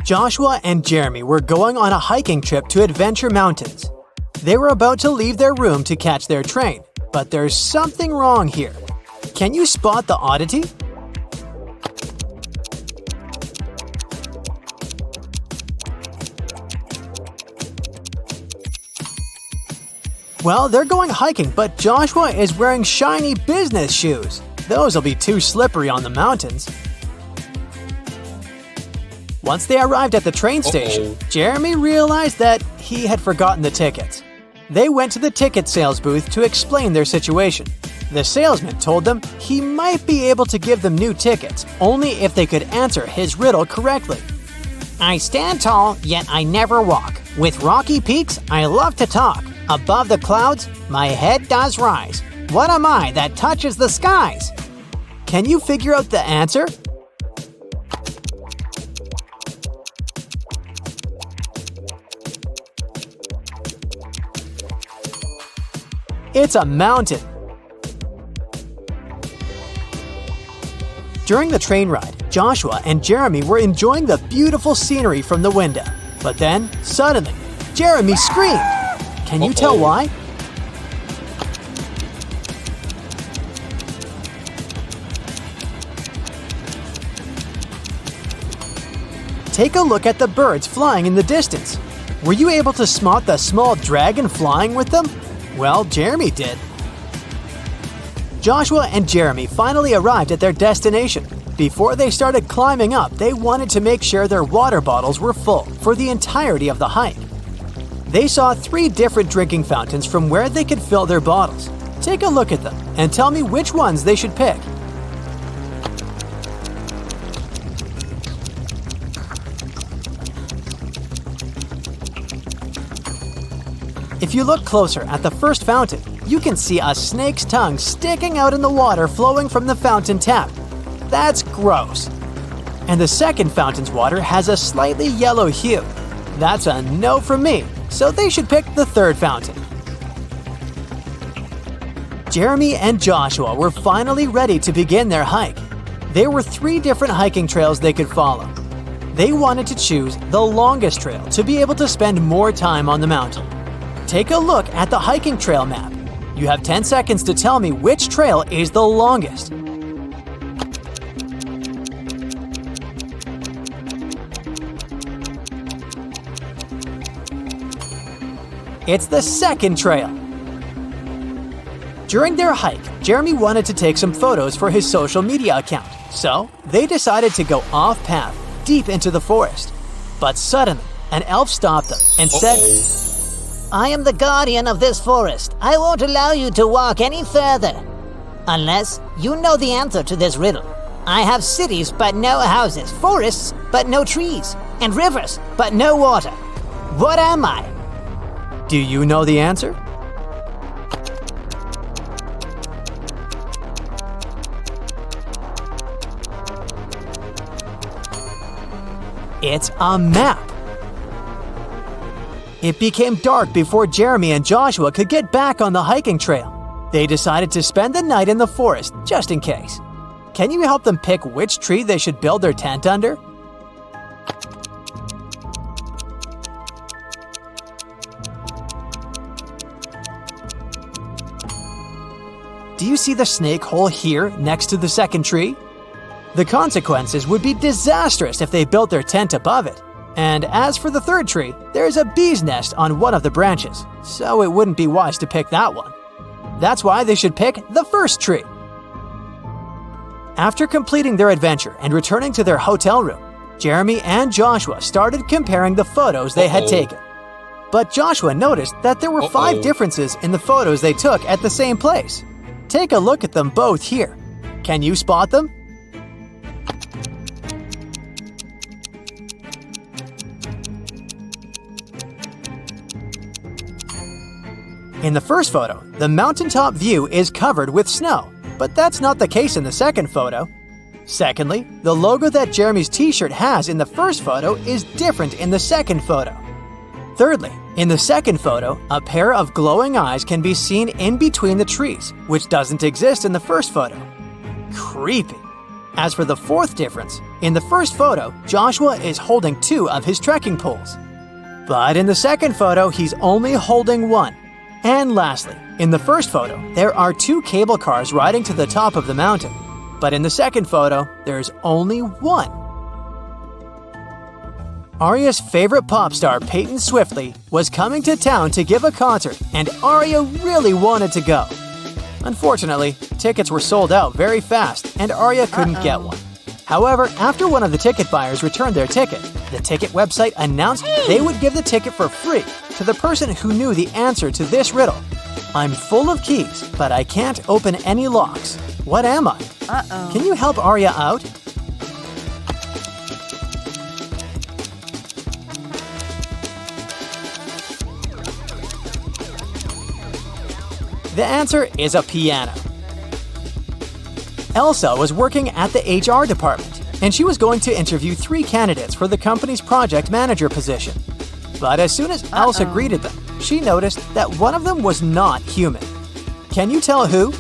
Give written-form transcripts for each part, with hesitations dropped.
Joshua and Jeremy were going on a hiking trip to Adventure Mountains. They were about to leave their room to catch their train, but there's something wrong here. Can you spot the oddity? Well, they're going hiking, but Joshua is wearing shiny business shoes. Those will be too slippery on the mountains. Once they arrived at the train station, Jeremy realized that he had forgotten the tickets. They went to the ticket sales booth to explain their situation. The salesman told them he might be able to give them new tickets only if they could answer his riddle correctly. I stand tall, yet I never walk. With rocky peaks, I love to talk. Above the clouds, my head does rise. What am I that touches the skies? Can you figure out the answer? It's a mountain. During the train ride, Joshua and Jeremy were enjoying the beautiful scenery from the window. But then, suddenly, Jeremy screamed. Can you tell why? Take a look at the birds flying in the distance. Were you able to spot the small dragon flying with them? Well, Jeremy did. Joshua and Jeremy finally arrived at their destination. Before they started climbing up, they wanted to make sure their water bottles were full for the entirety of the hike. They saw 3 different drinking fountains from where they could fill their bottles. Take a look at them and tell me which ones they should pick. If you look closer at the first fountain, you can see a snake's tongue sticking out in the water flowing from the fountain tap. That's gross. And the second fountain's water has a slightly yellow hue. That's a no from me, so they should pick the third fountain. Jeremy and Joshua were finally ready to begin their hike. There were 3 different hiking trails they could follow. They wanted to choose the longest trail to be able to spend more time on the mountain. Take a look at the hiking trail map. You have 10 seconds to tell me which trail is the longest. It's the second trail. During their hike, Jeremy wanted to take some photos for his social media account, so they decided to go off-path, deep into the forest. But suddenly, an elf stopped them and said, I am the guardian of this forest. I won't allow you to walk any further. Unless you know the answer to this riddle. I have cities but no houses, forests but no trees, and rivers but no water. What am I? Do you know the answer? It's a map. It became dark before Jeremy and Joshua could get back on the hiking trail. They decided to spend the night in the forest, just in case. Can you help them pick which tree they should build their tent under? Do you see the snake hole here next to the second tree? The consequences would be disastrous if they built their tent above it. And as for the third tree, there's a bee's nest on one of the branches, so it wouldn't be wise to pick that one. That's why they should pick the first tree. After completing their adventure and returning to their hotel room, Jeremy and Joshua started comparing the photos they had taken. But Joshua noticed that there were 5 differences in the photos they took at the same place. Take a look at them both here. Can you spot them? In the first photo, the mountaintop view is covered with snow, but that's not the case in the second photo. Secondly, the logo that Jeremy's t-shirt has in the first photo is different in the second photo. Thirdly, in the second photo, a pair of glowing eyes can be seen in between the trees, which doesn't exist in the first photo. Creepy. As for the fourth difference, in the first photo, Joshua is holding 2 of his trekking poles. But in the second photo, he's only holding 1. And lastly, in the first photo, there are 2 cable cars riding to the top of the mountain. But in the second photo, there's only 1. Arya's favorite pop star, Peyton Swiftly, was coming to town to give a concert, and Arya really wanted to go. Unfortunately, tickets were sold out very fast, and Arya couldn't get one. However, after one of the ticket buyers returned their ticket, the ticket website announced they would give the ticket for free to the person who knew the answer to this riddle. I'm full of keys, but I can't open any locks. What am I? Can you help Arya out? The answer is a piano. Elsa was working at the HR department, and she was going to interview 3 candidates for the company's project manager position. But as soon as Elsa greeted them, she noticed that one of them was not human. Can you tell who?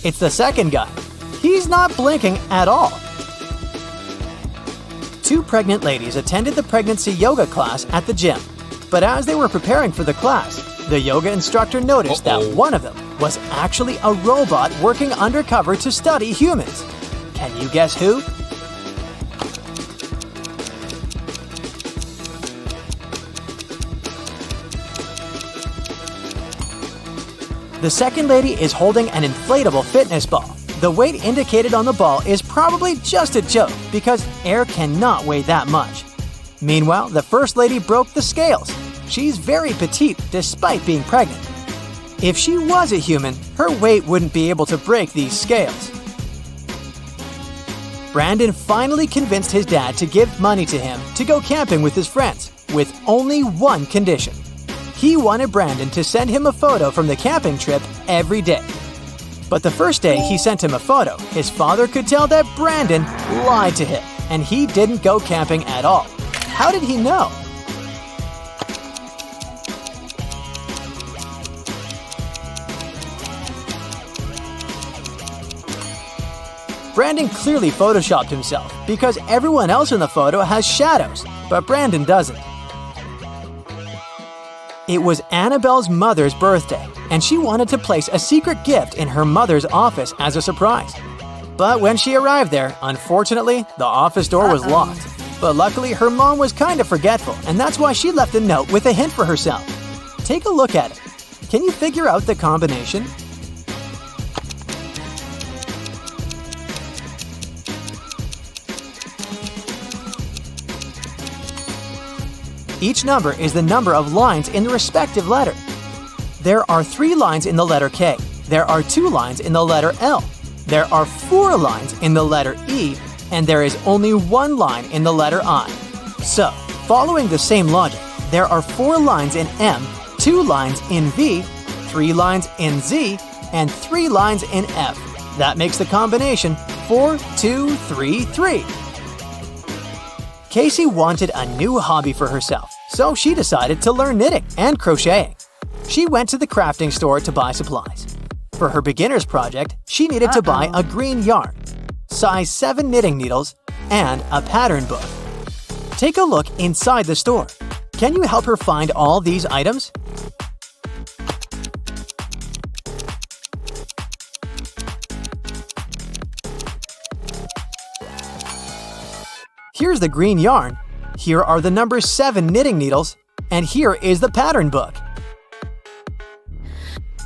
It's the second guy. He's not blinking at all. 2 pregnant ladies attended the pregnancy yoga class at the gym. But as they were preparing for the class, the yoga instructor noticed that one of them was actually a robot working undercover to study humans. Can you guess who? The second lady is holding an inflatable fitness ball. The weight indicated on the ball is probably just a joke because air cannot weigh that much. Meanwhile, the first lady broke the scales. She's very petite despite being pregnant. If she was a human, her weight wouldn't be able to break these scales. Brandon finally convinced his dad to give money to him to go camping with his friends, with only one condition. He wanted Brandon to send him a photo from the camping trip every day. But the first day he sent him a photo, his father could tell that Brandon lied to him, and he didn't go camping at all. How did he know? Brandon clearly photoshopped himself because everyone else in the photo has shadows, but Brandon doesn't. It was Annabelle's mother's birthday, and she wanted to place a secret gift in her mother's office as a surprise. But when she arrived there, unfortunately, the office door was locked. But luckily, her mom was kind of forgetful, and that's why she left a note with a hint for herself. Take a look at it. Can you figure out the combination? Each number is the number of lines in the respective letter. There are 3 lines in the letter K. There are 2 lines in the letter L. There are 4 lines in the letter E, and there is only 1 line in the letter I. So, following the same logic, there are 4 lines in M, 2 lines in V, 3 lines in Z, and 3 lines in F. That makes the combination 4, 2, 3, 3. Casey wanted a new hobby for herself, so she decided to learn knitting and crocheting. She went to the crafting store to buy supplies. For her beginner's project, she needed to buy a green yarn, size 7 knitting needles, and a pattern book. Take a look inside the store. Can you help her find all these items? Here's the green yarn, here are the number 7 knitting needles, and here is the pattern book.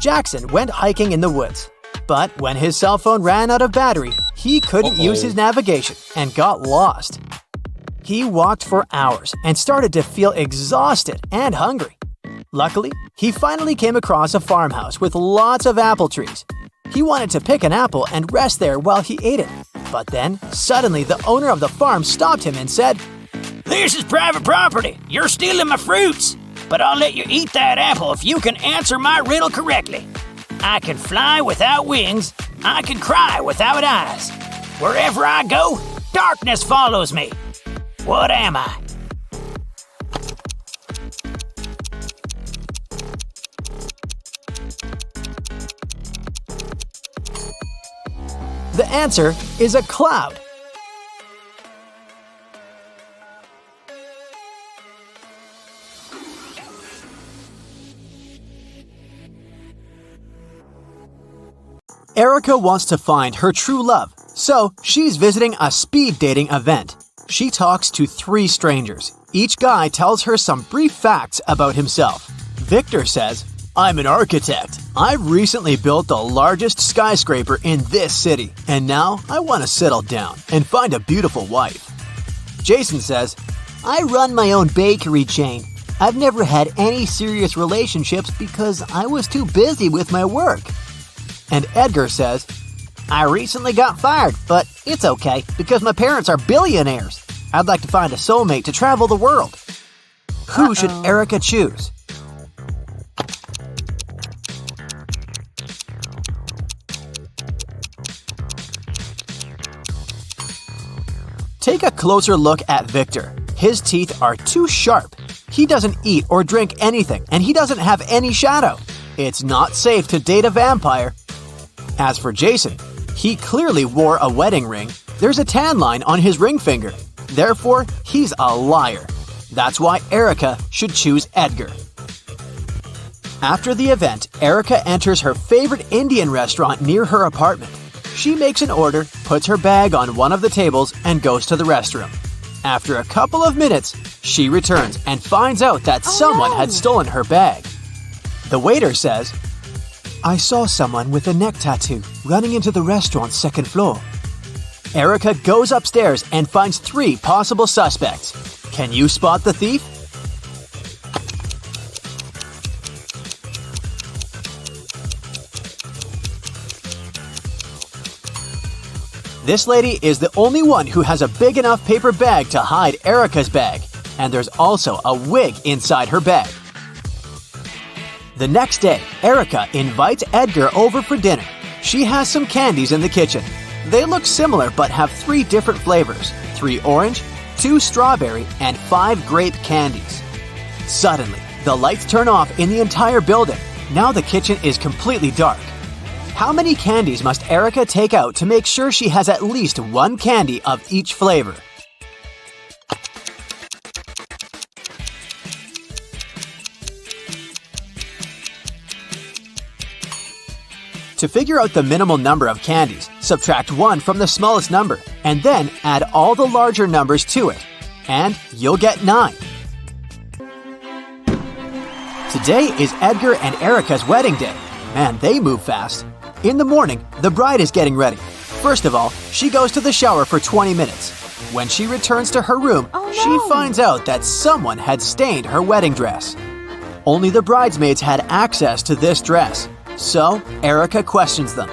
Jackson went hiking in the woods, but when his cell phone ran out of battery, he couldn't use his navigation and got lost. He walked for hours and started to feel exhausted and hungry. Luckily, he finally came across a farmhouse with lots of apple trees. He wanted to pick an apple and rest there while he ate it. But then, suddenly the owner of the farm stopped him and said, "This is private property. You're stealing my fruits. But I'll let you eat that apple if you can answer my riddle correctly. I can fly without wings. I can cry without eyes. Wherever I go, darkness follows me. What am I?" The answer is a cloud. Erica wants to find her true love, so she's visiting a speed dating event. She talks to 3 strangers. Each guy tells her some brief facts about himself. Victor says, "I'm an architect. I've recently built the largest skyscraper in this city, and now I want to settle down and find a beautiful wife." Jason says, I run my own bakery chain. I've never had any serious relationships because I was too busy with my work. and Edgar says, I recently got fired, but it's okay because my parents are billionaires. I'd like to find a soulmate to travel the world. Who should Erica choose? Take a closer look at Victor. His teeth are too sharp. He doesn't eat or drink anything, and he doesn't have any shadow. It's not safe to date a vampire. As for Jason, he clearly wore a wedding ring. There's a tan line on his ring finger. Therefore, he's a liar. That's why Erica should choose Edgar. After the event, Erica enters her favorite Indian restaurant near her apartment. She makes an order, puts her bag on one of the tables, and goes to the restroom. After a couple of minutes, she returns and finds out that someone had stolen her bag. The waiter says, I saw someone with a neck tattoo running into the restaurant's second floor. Erica goes upstairs and finds 3 possible suspects. Can you spot the thief? This lady is the only one who has a big enough paper bag to hide Erica's bag, and there's also a wig inside her bag. The next day, Erica invites Edgar over for dinner. She has some candies in the kitchen. They look similar but have 3 different flavors, 3 orange, 2 strawberry, and 5 grape candies. Suddenly, the lights turn off in the entire building. Now the kitchen is completely dark. How many candies must Erica take out to make sure she has at least 1 candy of each flavor? To figure out the minimal number of candies, subtract 1 from the smallest number, and then add all the larger numbers to it, and you'll get 9. Today is Edgar and Erica's wedding day. Man, they move fast. In the morning, the bride is getting ready. First of all, she goes to the shower for 20 minutes. When she returns to her room, she finds out that someone had stained her wedding dress. Only the bridesmaids had access to this dress. So, Erica questions them.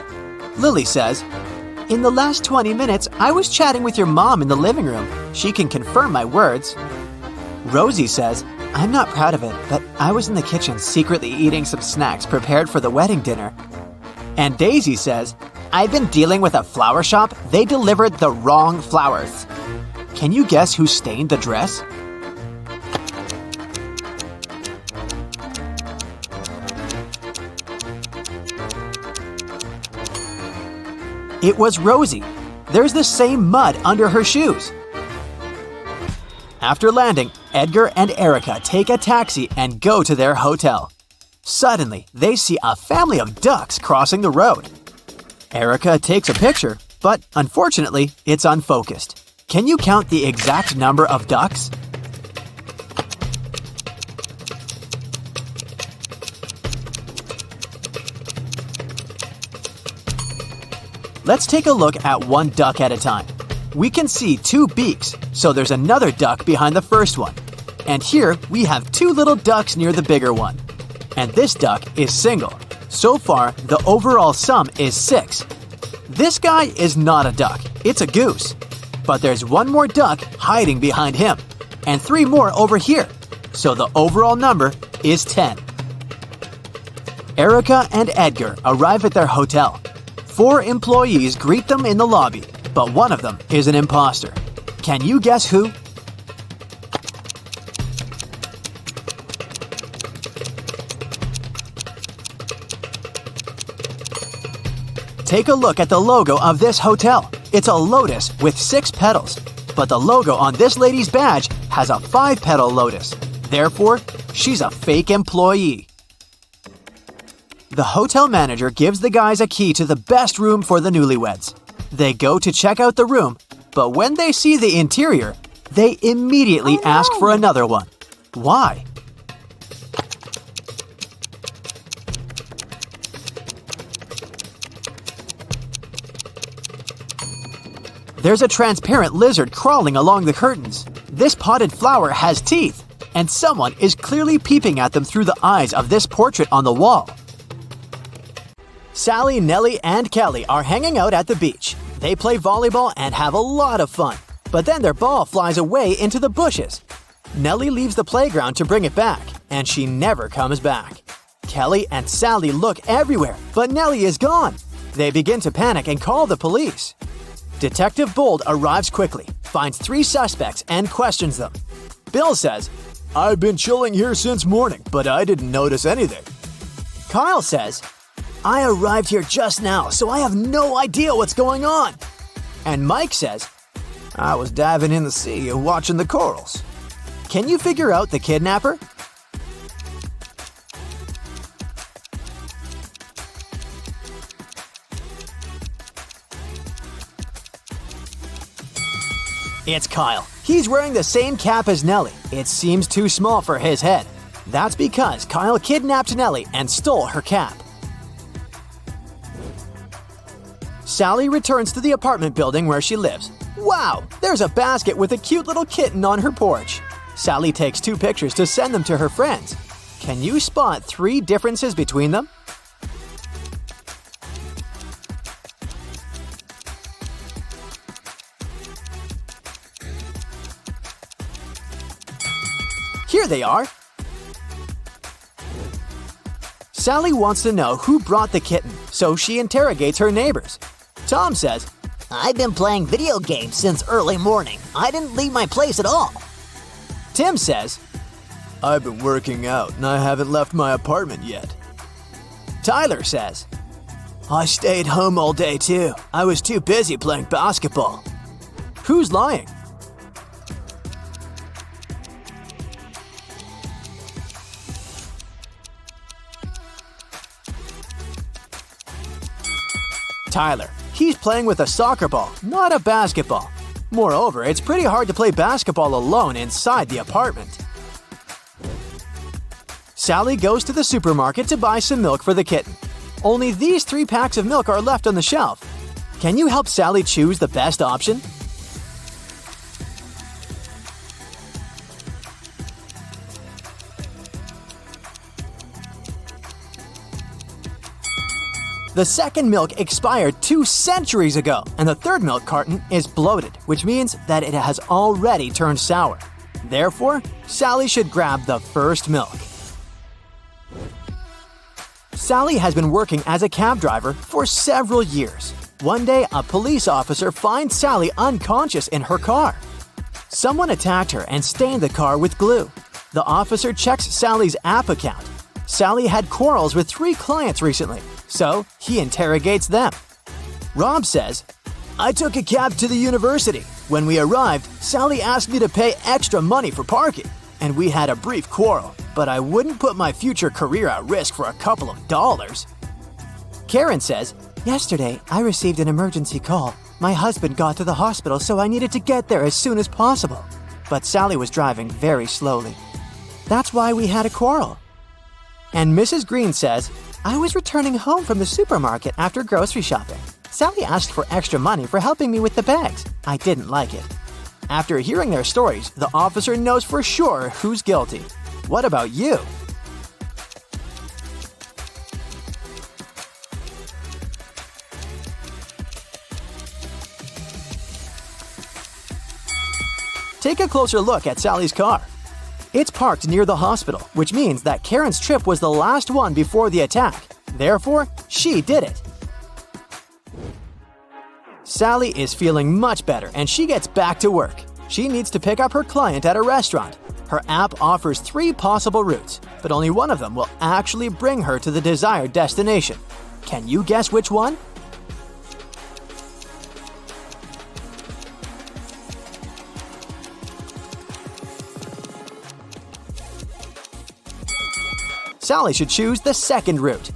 Lily says, In the last 20 minutes, I was chatting with your mom in the living room. She can confirm my words. Rosie says, I'm not proud of it, but I was in the kitchen secretly eating some snacks prepared for the wedding dinner. And Daisy says, I've been dealing with a flower shop. They delivered the wrong flowers. Can you guess who stained the dress? It was Rosie. There's the same mud under her shoes. After landing, Edgar and Erica take a taxi and go to their hotel. Suddenly, they see a family of ducks crossing the road. Erica takes a picture, but unfortunately, it's unfocused. Can you count the exact number of ducks? Let's take a look at one duck at a time. We can see 2 beaks, so there's another duck behind the first one. And here we have 2 little ducks near the bigger one. And this duck is single. So far, the overall sum is 6. This guy is not a duck, it's a goose. But there's 1 more duck hiding behind him, and 3 more over here. So the overall number is 10. Erica and Edgar arrive at their hotel. 4 employees greet them in the lobby, but one of them is an imposter. Can you guess who? Take a look at the logo of this hotel. It's a lotus with 6 petals. But the logo on this lady's badge has a 5-petal lotus. Therefore, she's a fake employee. The hotel manager gives the guys a key to the best room for the newlyweds. They go to check out the room, but when they see the interior, they immediately ask for another one. Why? There's a transparent lizard crawling along the curtains. This potted flower has teeth, and someone is clearly peeping at them through the eyes of this portrait on the wall. Sally, Nellie, and Kelly are hanging out at the beach. They play volleyball and have a lot of fun, but then their ball flies away into the bushes. Nellie leaves the playground to bring it back, and she never comes back. Kelly and Sally look everywhere, but Nellie is gone. They begin to panic and call the police. Detective Bold arrives quickly, finds 3 suspects, and questions them. Bill says, "I've been chilling here since morning, but I didn't notice anything." Kyle says, "I arrived here just now, so I have no idea what's going on." And Mike says, "I was diving in the sea and watching the corals." Can you figure out the kidnapper? It's Kyle. He's wearing the same cap as Nellie. It seems too small for his head. That's because Kyle kidnapped Nellie and stole her cap. Sally returns to the apartment building where she lives. Wow, there's a basket with a cute little kitten on her porch. Sally takes 2 pictures to send them to her friends. Can you spot 3 differences between them? Here they are. Sally wants to know who brought the kitten, so she interrogates her neighbors. Tom says, I've been playing video games since early morning. I didn't leave my place at all. Tim says, "I've been working out and I haven't left my apartment yet." Tyler says, "I stayed home all day too. I was too busy playing basketball." Who's lying? Tyler. He's playing with a soccer ball, not a basketball. Moreover, it's pretty hard to play basketball alone inside the apartment. Sally goes to the supermarket to buy some milk for the kitten. Only these 3 packs of milk are left on the shelf. Can you help Sally choose the best option? The second milk expired 2 centuries ago, and the third milk carton is bloated, which means that it has already turned sour. Therefore, Sally should grab the first milk. Sally has been working as a cab driver for several years. One day, a police officer finds Sally unconscious in her car. Someone attacked her and stained the car with glue. The officer checks Sally's app account. Sally had quarrels with 3 clients recently, so he interrogates them. Rob says, "I took a cab to the university. When we arrived, Sally asked me to pay extra money for parking, and we had a brief quarrel, but I wouldn't put my future career at risk for a couple of dollars." Karen says, "Yesterday, I received an emergency call. My husband got to the hospital, so I needed to get there as soon as possible. But Sally was driving very slowly. That's why we had a quarrel." And Mrs. Green says, "I was returning home from the supermarket after grocery shopping. Sally asked for extra money for helping me with the bags. I didn't like it." After hearing their stories, the officer knows for sure who's guilty. What about you? Take a closer look at Sally's car. It's parked near the hospital, which means that Karen's trip was the last one before the attack. Therefore, she did it. Sally is feeling much better and she gets back to work. She needs to pick up her client at a restaurant. Her app offers 3 possible routes, but only one of them will actually bring her to the desired destination. Can you guess which one? Sally should choose the second route.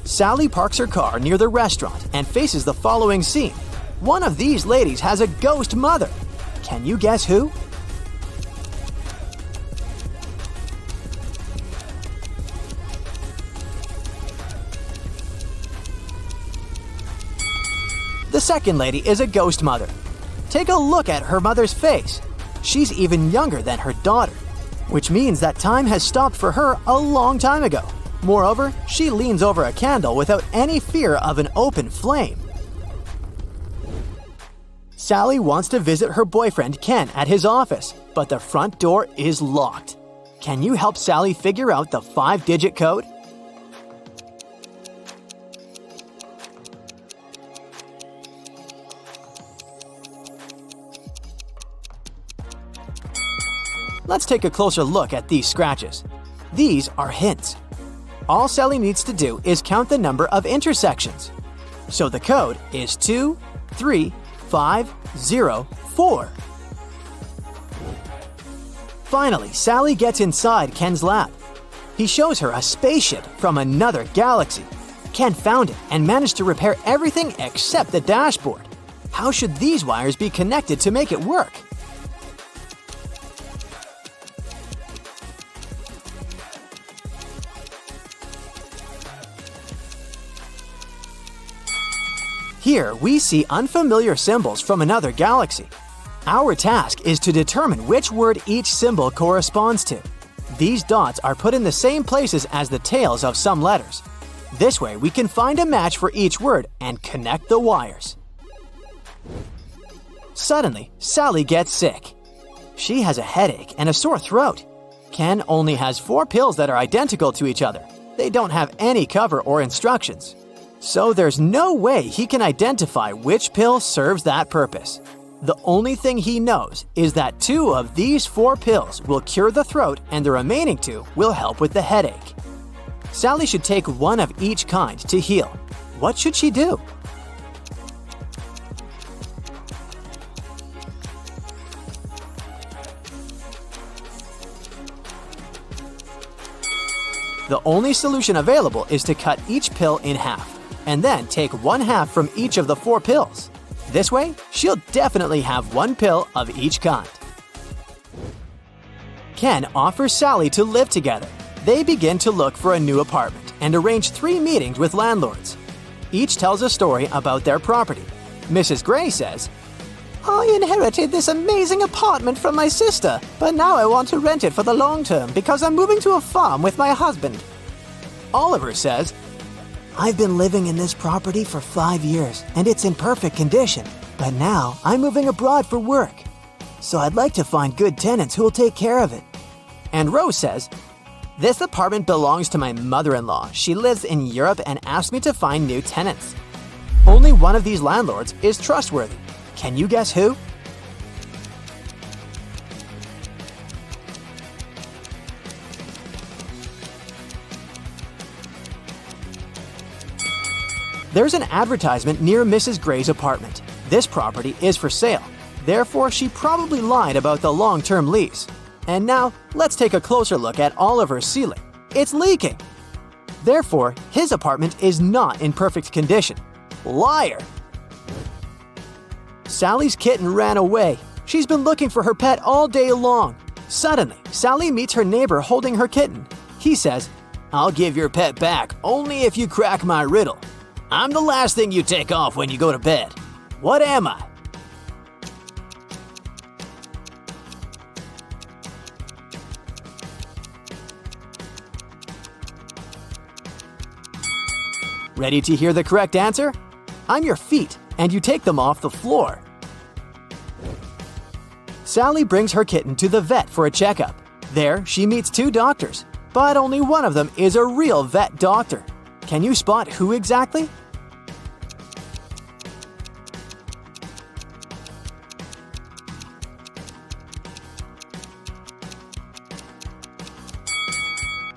Sally parks her car near the restaurant and faces the following scene. One of these ladies has a ghost mother. Can you guess who? The second lady is a ghost mother. Take a look at her mother's face. She's even younger than her daughter, which means that time has stopped for her a long time ago. Moreover, she leans over a candle without any fear of an open flame. Sally wants to visit her boyfriend Ken at his office, but the front door is locked. Can you help Sally figure out the 5-digit code? Let's take a closer look at these scratches. These are hints. All Sally needs to do is count the number of intersections. So the code is 23504. Finally, Sally gets inside Ken's lab. He shows her a spaceship from another galaxy. Ken found it and managed to repair everything except the dashboard. How should these wires be connected to make it work? Here, we see unfamiliar symbols from another galaxy. Our task is to determine which word each symbol corresponds to. These dots are put in the same places as the tails of some letters. This way, we can find a match for each word and connect the wires. Suddenly, Sally gets sick. She has a headache and a sore throat. Ken only has 4 pills that are identical to each other. They don't have any cover or instructions. So there's no way he can identify which pill serves that purpose. The only thing he knows is that 2 of these 4 pills will cure the throat and the remaining 2 will help with the headache. Sally should take 1 of each kind to heal. What should she do? The only solution available is to cut each pill in half, and then take 1/2 from each of the 4 pills. This way, she'll definitely have 1 pill of each kind. Ken offers Sally to live together. They begin to look for a new apartment and arrange 3 meetings with landlords. Each tells a story about their property. Mrs. Gray says, I inherited this amazing apartment from my sister, but now I want to rent it for the long term because I'm moving to a farm with my husband. Oliver says, I've been living in this property for 5 years, and it's in perfect condition. But now, I'm moving abroad for work. So I'd like to find good tenants who will take care of it. And Rose says, This apartment belongs to my mother-in-law. She lives in Europe and asked me to find new tenants. Only one of these landlords is trustworthy. Can you guess who? There's an advertisement near Mrs. Gray's apartment. This property is for sale. Therefore, she probably lied about the long-term lease. And now, let's take a closer look at Oliver's ceiling. It's leaking. Therefore, his apartment is not in perfect condition. Liar! Sally's kitten ran away. She's been looking for her pet all day long. Suddenly, Sally meets her neighbor holding her kitten. He says, I'll give your pet back only if you crack my riddle. I'm the last thing you take off when you go to bed. What am I? Ready to hear the correct answer? I'm your feet, and you take them off the floor. Sally brings her kitten to the vet for a checkup. There, she meets 2 doctors, but only one of them is a real vet doctor. Can you spot who exactly?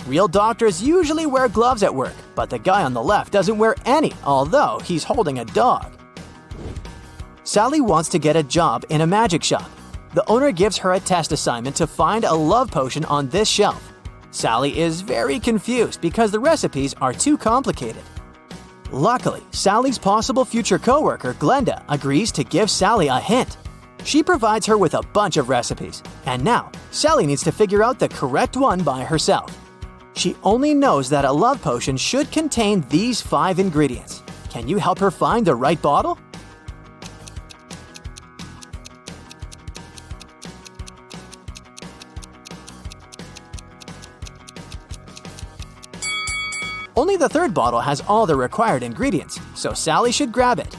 Real doctors usually wear gloves at work, but the guy on the left doesn't wear any, although he's holding a dog. Sally wants to get a job in a magic shop. The owner gives her a test assignment to find a love potion on this shelf. Sally is very confused because the recipes are too complicated. Luckily, Sally's possible future coworker, Glenda, agrees to give Sally a hint. She provides her with a bunch of recipes, and now Sally needs to figure out the correct one by herself. She only knows that a love potion should contain these 5 ingredients. Can you help her find the right bottle? Only the 3rd bottle has all the required ingredients, so Sally should grab it.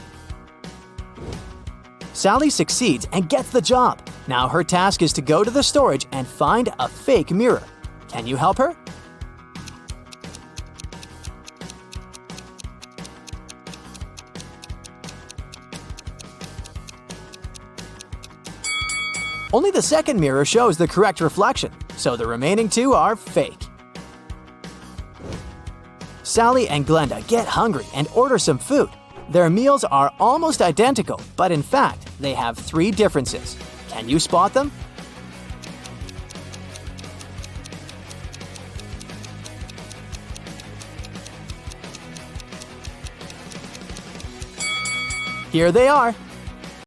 Sally succeeds and gets the job. Now her task is to go to the storage and find a fake mirror. Can you help her? Only the 2nd mirror shows the correct reflection, so the remaining 2 are fake. Sally and Glenda get hungry and order some food. Their meals are almost identical, but in fact, they have 3 differences. Can you spot them? Here they are.